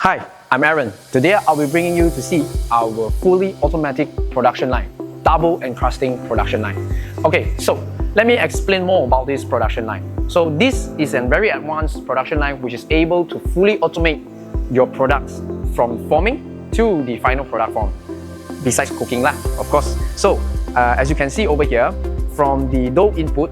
Hi, I'm Aaron. Today I'll be bringing you to see our fully automatic production line, double encrusting production line. Okay, so let me explain more about this production line. So this is a very advanced production line which is able to fully automate your products from forming to the final product form, besides cooking lah, of course. So as you can see over here, from the dough input,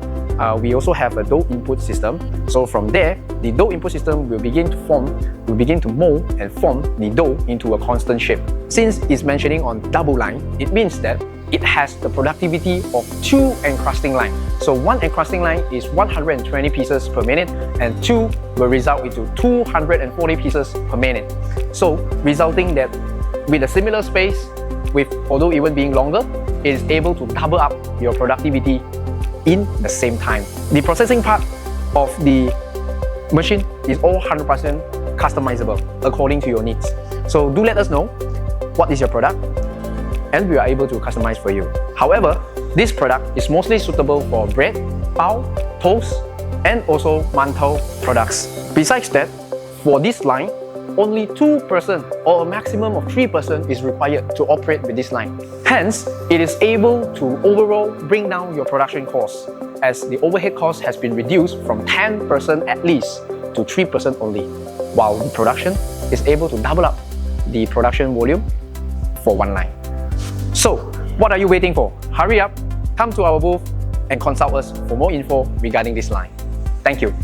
we also have a dough input system. So from there, the dough input system will begin to mold and form the dough into a constant shape. Since it's mentioning on double line, it means that it has the productivity of 2 encrusting lines. So 1 encrusting line is 120 pieces per minute, and 2 will result into 240 pieces per minute. So resulting that with a similar space, although even being longer, it is able to double up your productivity in the same time. The processing part of the machine is all 100% customizable according to your needs. So do let us know what is your product, and we are able to customize for you. However, this product is mostly suitable for bread, bao, toast, and also mantau products. Besides that, for this line, only 2 persons or a maximum of 3 persons is required to operate with this line. Hence, it is able to overall bring down your production costs, as the overhead cost has been reduced from 10 persons at least to 3 persons only, while the production is able to double up the production volume for 1 line. So, what are you waiting for? Hurry up, come to our booth and consult us for more info regarding this line. Thank you.